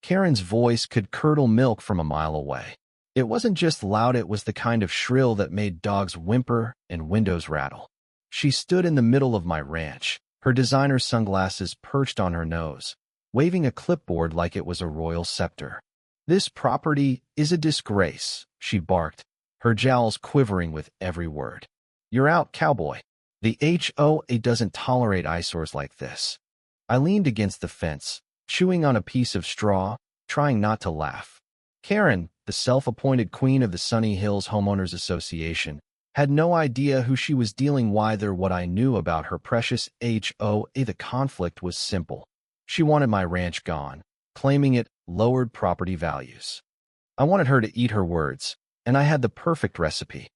Karen's voice could curdle milk from a mile away. It wasn't just loud, it was the kind of shrill that made dogs whimper and windows rattle. She stood in the middle of my ranch, her designer sunglasses perched on her nose, waving a clipboard like it was a royal scepter. "This property is a disgrace," she barked, her jowls quivering with every word. "You're out, cowboy. The HOA doesn't tolerate eyesores like this." I leaned against the fence, chewing on a piece of straw, trying not to laugh. Karen, the self-appointed queen of the Sunny Hills Homeowners Association, had no idea who she was dealing with or what I knew about her precious HOA. The conflict was simple. She wanted my ranch gone, claiming it lowered property values. I wanted her to eat her words, and I had the perfect recipe.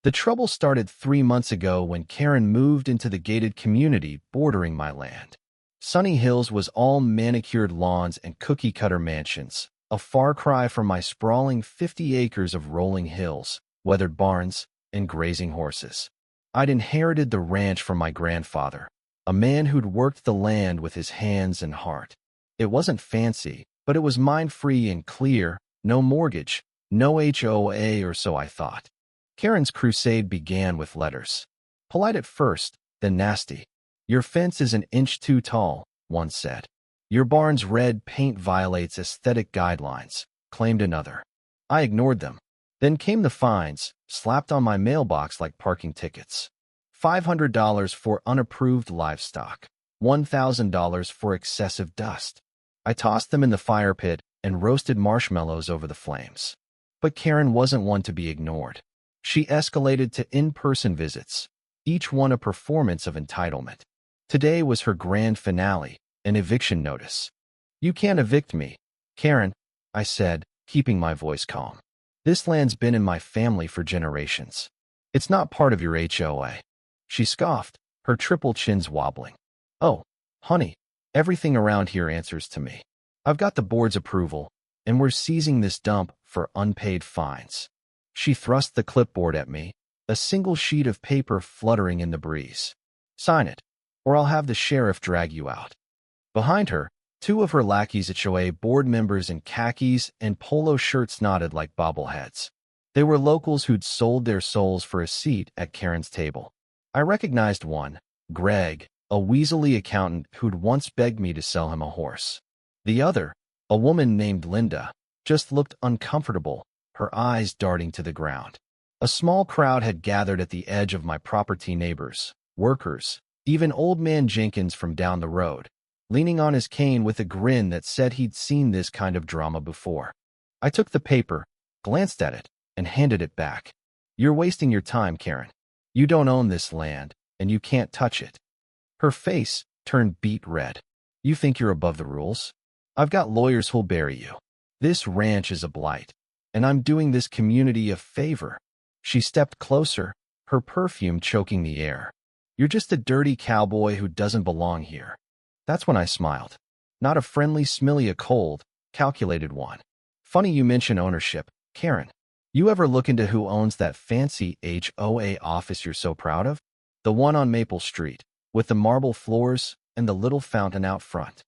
The trouble started 3 months ago when Karen moved into the gated community bordering my land. Sunny Hills was all manicured lawns and cookie-cutter mansions, a far cry from my sprawling 50 acres of rolling hills, weathered barns, and grazing horses. I'd inherited the ranch from my grandfather, a man who'd worked the land with his hands and heart. It wasn't fancy, but it was mine free and clear, no mortgage, no HOA, or so I thought. Karen's crusade began with letters. Polite at first, then nasty. "Your fence is an inch too tall," one said. "Your barn's red paint violates aesthetic guidelines," claimed another. I ignored them. Then came the fines, slapped on my mailbox like parking tickets. $500 for unapproved livestock, $1,000 for excessive dust. I tossed them in the fire pit and roasted marshmallows over the flames. But Karen wasn't one to be ignored. She escalated to in-person visits, each one a performance of entitlement. Today was her grand finale, an eviction notice. "You can't evict me, Karen," I said, keeping my voice calm. "This land's been in my family for generations. It's not part of your HOA." She scoffed, her triple chins wobbling. "Oh, honey, everything around here answers to me. I've got the board's approval, and we're seizing this dump for unpaid fines." She thrust the clipboard at me, a single sheet of paper fluttering in the breeze. "Sign it, or I'll have the sheriff drag you out." Behind her, 2 of her lackeys, HOA board members in khakis and polo shirts, nodded like bobbleheads. They were locals who'd sold their souls for a seat at Karen's table. I recognized one, Greg, a weaselly accountant who'd once begged me to sell him a horse. The other, a woman named Linda, just looked uncomfortable, her eyes darting to the ground. A small crowd had gathered at the edge of my property, neighbors, workers, even old man Jenkins from down the road, leaning on his cane with a grin that said he'd seen this kind of drama before. I took the paper, glanced at it, and handed it back. "You're wasting your time, Karen. You don't own this land, and you can't touch it." Her face turned beet red. "You think you're above the rules? I've got lawyers who'll bury you. This ranch is a blight, and I'm doing this community a favor." She stepped closer, her perfume choking the air. "You're just a dirty cowboy who doesn't belong here." That's when I smiled. Not a friendly smiley, a cold, calculated one. "Funny you mention ownership, Karen. You ever look into who owns that fancy HOA office you're so proud of? The one on Maple Street, with the marble floors and the little fountain out front."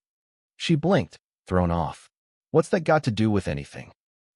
She blinked, thrown off. "What's that got to do with anything?"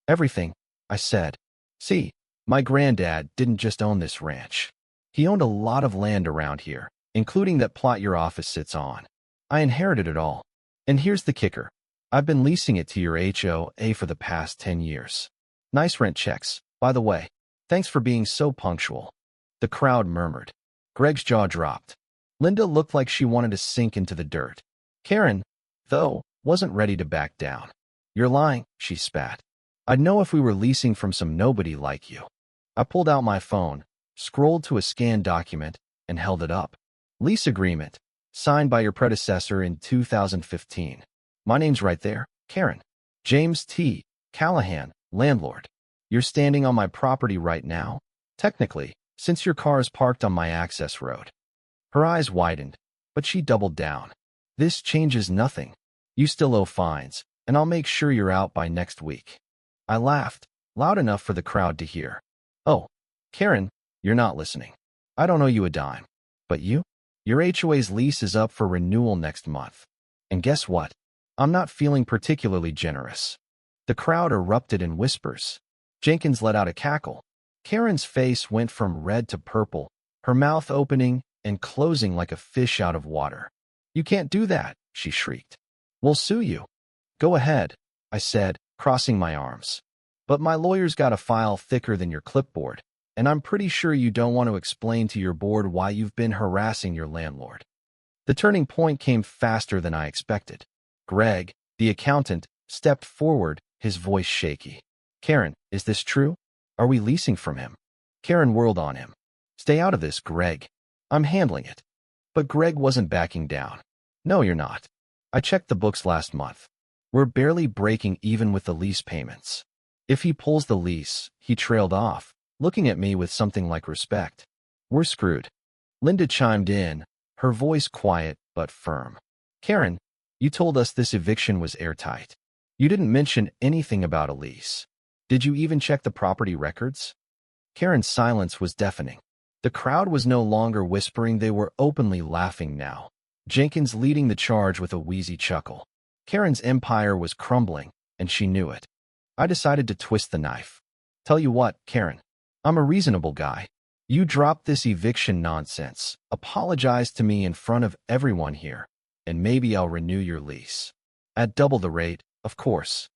"Everything," I said. "See, my granddad didn't just own this ranch. He owned a lot of land around here, including that plot your office sits on. I inherited it all. And here's the kicker. I've been leasing it to your HOA for the past 10 years. Nice rent checks, by the way. Thanks for being so punctual." The crowd murmured. Greg's jaw dropped. Linda looked like she wanted to sink into the dirt. Karen, though, wasn't ready to back down. "You're lying," she spat. "I'd know if we were leasing from some nobody like you." I pulled out my phone, scrolled to a scanned document, and held it up. "Lease agreement, signed by your predecessor in 2015. My name's right there, Karen. James T. Callahan, landlord. You're standing on my property right now, technically, since your car is parked on my access road." Her eyes widened, but she doubled down. "This changes nothing. You still owe fines, and I'll make sure you're out by next week." I laughed, loud enough for the crowd to hear. "Oh, Karen, you're not listening. I don't owe you a dime. But you? Your HOA's lease is up for renewal next month. And guess what? I'm not feeling particularly generous." The crowd erupted in whispers. Jenkins let out a cackle. Karen's face went from red to purple, her mouth opening and closing like a fish out of water. "You can't do that," she shrieked. "We'll sue you." "Go ahead," I said, crossing my arms. "But my lawyer's got a file thicker than your clipboard, and I'm pretty sure you don't want to explain to your board why you've been harassing your landlord." The turning point came faster than I expected. Greg, the accountant, stepped forward, his voice shaky. "Karen, is this true? Are we leasing from him?" Karen whirled on him. "Stay out of this, Greg. I'm handling it." But Greg wasn't backing down. "No, you're not. I checked the books last month. We're barely breaking even with the lease payments." "If he pulls the lease," he trailed off, looking at me with something like respect. "We're screwed." Linda chimed in, her voice quiet but firm. "Karen, you told us this eviction was airtight. You didn't mention anything about a lease. Did you even check the property records?" Karen's silence was deafening. The crowd was no longer whispering, they were openly laughing now. Jenkins leading the charge with a wheezy chuckle. Karen's empire was crumbling, and she knew it. I decided to twist the knife. "Tell you what, Karen, I'm a reasonable guy. You drop this eviction nonsense, apologize to me in front of everyone here, and maybe I'll renew your lease. At double the rate, of course."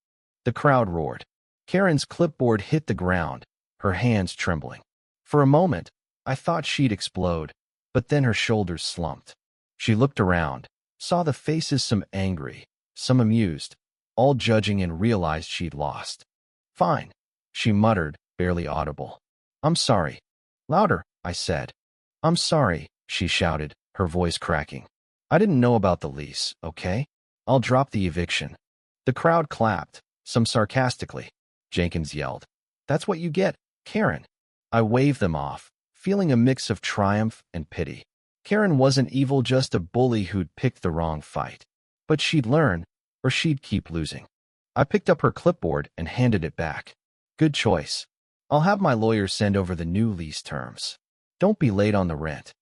The crowd roared. Karen's clipboard hit the ground, her hands trembling. For a moment, I thought she'd explode, but then her shoulders slumped. She looked around, saw the faces, some angry, some amused, all judging, and realized she'd lost. "Fine," she muttered, barely audible. "I'm sorry." "Louder," I said. "I'm sorry," she shouted, her voice cracking. "I didn't know about the lease, okay? I'll drop the eviction." The crowd clapped, some sarcastically. Jenkins yelled, "That's what you get, Karen." I waved them off, feeling a mix of triumph and pity. Karen wasn't evil, just a bully who'd picked the wrong fight. But she'd learn, or she'd keep losing. I picked up her clipboard and handed it back. "Good choice. I'll have my lawyer send over the new lease terms. Don't be late on the rent."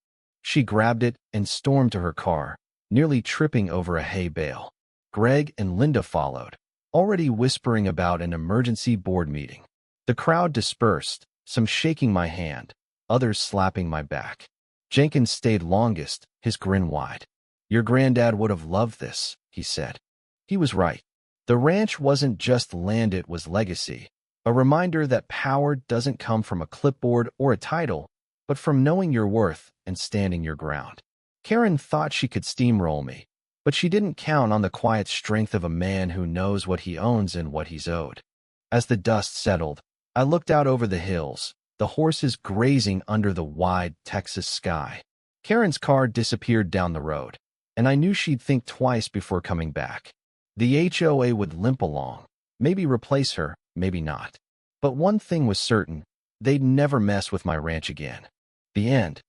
She grabbed it and stormed to her car, nearly tripping over a hay bale. Greg and Linda followed, already whispering about an emergency board meeting. The crowd dispersed, some shaking my hand, others slapping my back. Jenkins stayed longest, his grin wide. "Your granddad would have loved this," he said. He was right. The ranch wasn't just land, it was legacy, a reminder that power doesn't come from a clipboard or a title, but from knowing your worth and standing your ground. Karen thought she could steamroll me, but she didn't count on the quiet strength of a man who knows what he owns and what he's owed. As the dust settled, I looked out over the hills, the horses grazing under the wide Texas sky. Karen's car disappeared down the road, and I knew she'd think twice before coming back. The HOA would limp along, maybe replace her, maybe not. But one thing was certain, they'd never mess with my ranch again. The end.